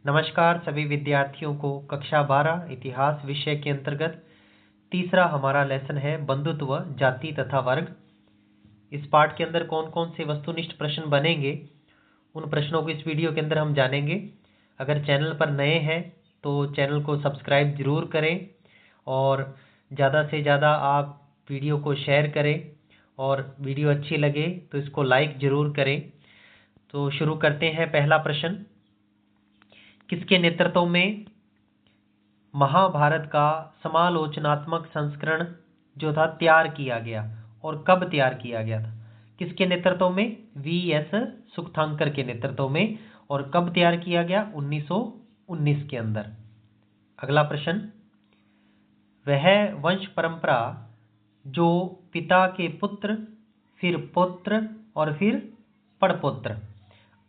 नमस्कार सभी विद्यार्थियों को। कक्षा 12 इतिहास विषय के अंतर्गत तीसरा हमारा लेसन है बंधुत्व, जाति तथा वर्ग। इस पाठ के अंदर कौन कौन से वस्तुनिष्ठ प्रश्न बनेंगे उन प्रश्नों को इस वीडियो के अंदर हम जानेंगे। अगर चैनल पर नए हैं तो चैनल को सब्सक्राइब जरूर करें और ज़्यादा से ज़्यादा आप वीडियो को शेयर करें और वीडियो अच्छी लगे तो इसको लाइक जरूर करें। तो शुरू करते हैं। पहला प्रश्न, किसके नेतृत्व में महाभारत का समालोचनात्मक संस्करण जो था तैयार किया गया और कब तैयार किया गया था? किसके नेतृत्व में? वी.एस. सुखतांकर के नेतृत्व में। और कब तैयार किया गया? 1919 के अंदर। अगला प्रश्न, वह वंश परंपरा जो पिता के पुत्र, फिर पौत्र और फिर पड़पौत्र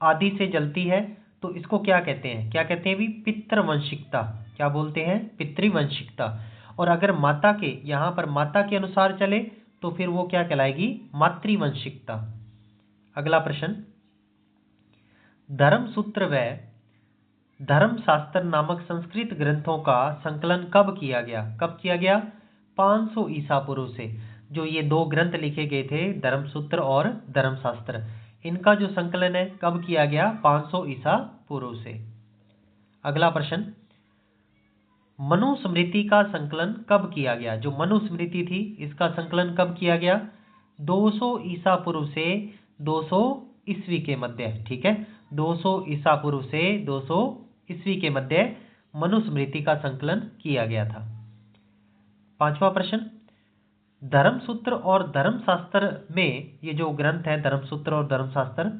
आदि से जलती है तो इसको क्या कहते हैं? क्या कहते हैं भी? पितृवंशिकता। क्या बोलते हैं? पितृवंशिकता। और अगर माता के, यहाँ पर माता के अनुसार चले तो फिर वो क्या कहलाएगी? मातृवंशिकता। अगला प्रश्न, धर्मसूत्र व धर्मशास्त्र नामक संस्कृत ग्रंथों का संकलन कब किया गया? कब किया गया? 500 ईसा पूर्व से। जो ये दो ग्रंथ लिखे गए थे, धर्मसूत्र और धर्मशास्त्र, इनका जो संकलन है कब किया गया? 500 ईसा पूर्व से। अगला प्रश्न, मनुस्मृति का संकलन कब किया गया? जो मनुस्मृति थी इसका संकलन कब किया गया? 200 ईसा पूर्व से 200 ईस्वी के मध्य। ठीक है, 200 ईसा पूर्व से 200 ईस्वी के मध्य मनुस्मृति का संकलन किया गया था। पांचवा प्रश्न, धर्मसूत्र और धर्मशास्त्र में, ये जो ग्रंथ है धर्मसूत्र और धर्मशास्त्र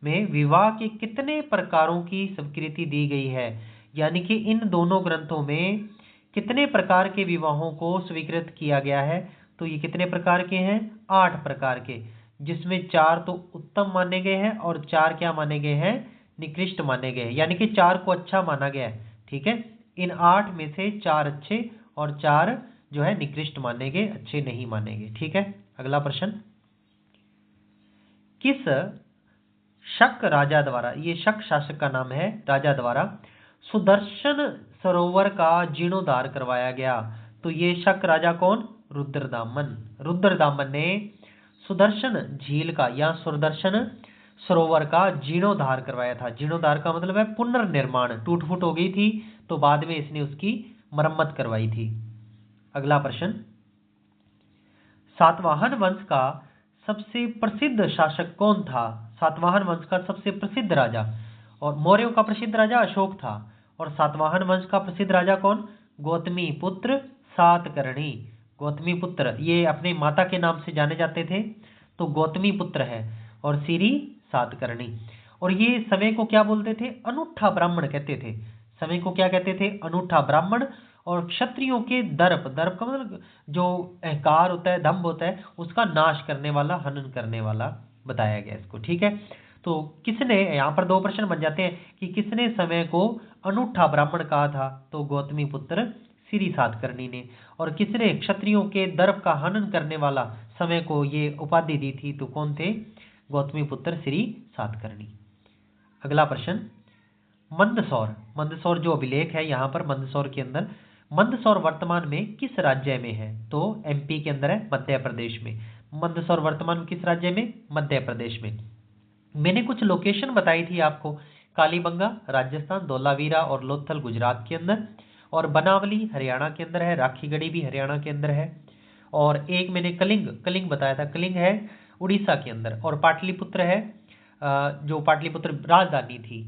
में, विवाह के कितने प्रकारों की स्वीकृति दी गई है? यानी कि इन दोनों ग्रंथों में कितने प्रकार के विवाहों को स्वीकृत किया गया है? तो ये कितने प्रकार के हैं? 8 प्रकार के, जिसमें 4 तो उत्तम माने गए हैं और 4 क्या माने गए हैं? निकृष्ट माने गए हैं। यानी कि 4 को अच्छा माना गया है। ठीक है, इन 8 में से 4 अच्छे और 4 जो है निकृष्ट माने गए, अच्छे नहीं माने गए। ठीक है। अगला प्रश्न, किस शक राजा द्वारा, ये शक शासक का नाम है, राजा द्वारा सुदर्शन सरोवर का जीर्णोद्धार करवाया गया? तो ये शक राजा कौन? रुद्रदामन। रुद्रदामन ने सुदर्शन झील का या सुदर्शन सरोवर का जीर्णोद्धार करवाया था। जीर्णोद्धार का मतलब है पुनर्निर्माण। टूट फूट हो गई थी तो बाद में इसने उसकी मरम्मत करवाई थी। अगला प्रश्न, सातवाहन वंश का सबसे प्रसिद्ध शासक कौन था? सातवाहन वंश का सबसे प्रसिद्ध राजा, और मौर्यों का प्रसिद्ध राजा अशोक था, और सातवाहन वंश का प्रसिद्ध राजा कौन? गौतमी पुत्र सातकर्णी। गौतमी पुत्र, ये अपने माता के नाम से जाने जाते थे तो गौतमी पुत्र है, और सिरी सातकर्णी। और ये समय को क्या बोलते थे? अनूठा ब्राह्मण कहते थे। समय को क्या कहते थे? अनूठा ब्राह्मण। और क्षत्रियों के दर्प, दर्प का मतलब जो अहंकार होता है, दंभ होता है, उसका नाश करने वाला, हनन करने वाला बताया गया इसको। ठीक है, तो किसने, यहाँ पर 2 प्रश्न बन जाते हैं कि किसने समय को अनूठा ब्राह्मण कहा था? तो गौतमी पुत्र सिरी सातकर्णी ने। और किसने क्षत्रियों के दर्प का हनन करने वाला समय को ये उपाधि दी थी? तो कौन थे? गौतमी पुत्र सिरी सातकर्णी। अगला प्रश्न, मंदसौर। मंदसौर जो अभिलेख है यहाँ पर, मंदसौर के अंदर, मंदसौर वर्तमान में किस राज्य में है? तो एमपी के अंदर है, मध्य प्रदेश में। मंदसौर वर्तमान में किस राज्य में? मध्य प्रदेश में। मैंने कुछ लोकेशन बताई थी आपको, कालीबंगा राजस्थान, धौलावीरा और लोथल गुजरात के अंदर, और बनावली हरियाणा के अंदर है, राखीगढ़ी भी हरियाणा के अंदर है, और एक मैंने कलिंग, कलिंग बताया था, कलिंग है उड़ीसा के अंदर, और पाटलिपुत्र है, जो पाटलिपुत्र राजधानी थी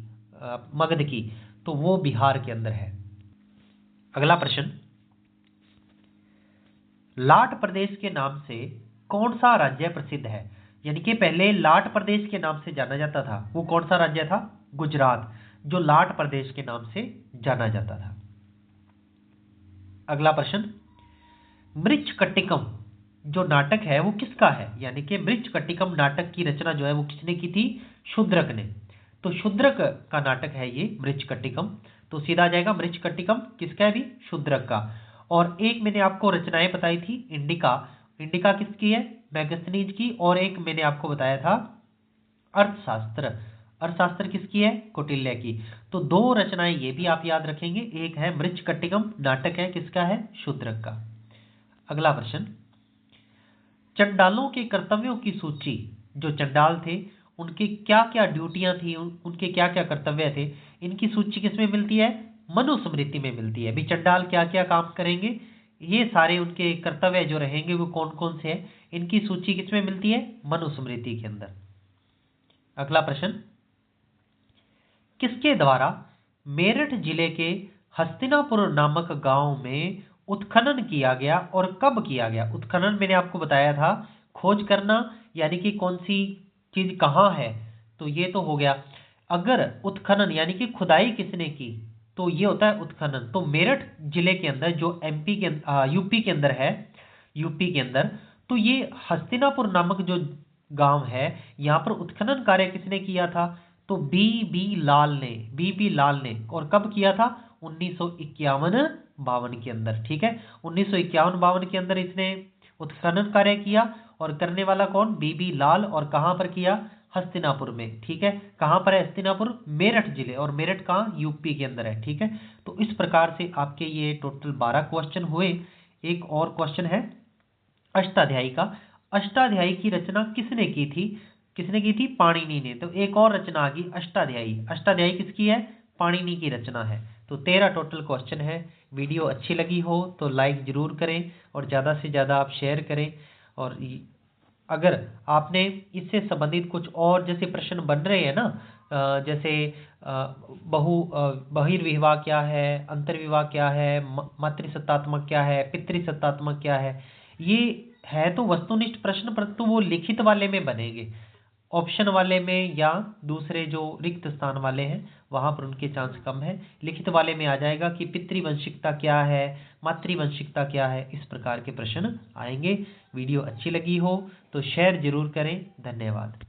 मगध की, तो वो बिहार के अंदर है। अगला प्रश्न, लाट प्रदेश के नाम से कौन सा राज्य प्रसिद्ध है? यानी कि पहले लाट प्रदेश के नाम से जाना जाता था, वो कौन सा राज्य था? गुजरात, जो लाट प्रदेश के नाम से जाना जाता था। अगला प्रश्न, मृच्छकटिकम जो नाटक है वो किसका है? यानी कि मृच्छकटिकम नाटक की रचना जो है वो किसने की थी? शूद्रक ने। तो शूद्रक का नाटक है ये मृच्छकटिकम। तो सीधा आ जाएगा मृच्छकटिकम किसका है भी? शूद्रक का। और एक मैंने आपको रचनाएं बताई थी, इंडिका। इंडिका किसकी है? मैगस्थनीज की। और एक मैंने आपको बताया था अर्थशास्त्र। अर्थशास्त्र किसकी है? कौटिल्य की। तो दो रचनाएं ये भी आप याद रखेंगे, एक है मृच्छकटिकम, नाटक है किसका है? शूद्रक का। अगला प्रश्न, चंडालों के कर्तव्यों की सूची, जो चंडाल थे उनके क्या क्या ड्यूटियां थी, उनके क्या क्या कर्तव्य थे, इनकी सूची किसमें मिलती है? मनुस्मृति में मिलती है। भी चंडाल क्या क्या काम करेंगे, ये सारे उनके कर्तव्य जो रहेंगे वो कौन कौन से हैं, इनकी सूची किसमें मिलती है? मनुस्मृति के अंदर। अगला प्रश्न, किसके द्वारा मेरठ जिले के हस्तिनापुर नामक गांव में उत्खनन किया गया और कब किया गया? उत्खनन मैंने आपको बताया था, खोज करना, यानी कि कौन सी चीज कहाँ है, तो ये तो हो गया। अगर उत्खनन यानी कि खुदाई किसने की, तो ये होता है उत्खनन। तो मेरठ जिले के अंदर जो यूपी के अंदर है, यूपी के अंदर, तो ये हस्तिनापुर नामक जो गांव है, यहाँ पर उत्खनन कार्य किसने किया था? तो बी बी लाल ने, और कब किया था? 1951-52 के अंदर। ठीक है, 1951-52 के अंदर इसने उत्खनन कार्य किया, और करने वाला कौन? बी लाल। और कहां पर किया? हस्तिनापुर में। ठीक है, कहां पर है हस्तिनापुर? मेरठ जिले, और मेरठ कहां? यूपी के अंदर है। ठीक है, तो इस प्रकार से आपके ये टोटल 12 क्वेश्चन हुए। एक और क्वेश्चन है अष्टाध्यायी का। अष्टाध्यायी की रचना किसने की थी? किसने की थी? पाणिनि ने। तो एक और रचना आ गई अष्टाध्यायी। अष्टाध्यायी किसकी है? पाणिनि की रचना है। तो 13 टोटल क्वेश्चन है। वीडियो अच्छी लगी हो तो लाइक जरूर करें, और ज़्यादा से ज़्यादा आप शेयर करें। और अगर आपने इससे संबंधित कुछ और जैसे प्रश्न बन रहे हैं ना, जैसे बहिर्विवाह क्या है, अंतर्विवाह क्या है, मातृसत्तात्मक क्या है, पितृसत्तात्मक क्या है, ये है तो वस्तुनिष्ठ प्रश्न, परंतु वो लिखित वाले में बनेंगे। ऑप्शन वाले में या दूसरे जो रिक्त स्थान वाले हैं वहां पर उनके चांस कम है। लिखित वाले में आ जाएगा कि पितृवंशिकता क्या है, मातृवंशिकता क्या है, इस प्रकार के प्रश्न आएंगे। वीडियो अच्छी लगी हो तो शेयर जरूर करें। धन्यवाद।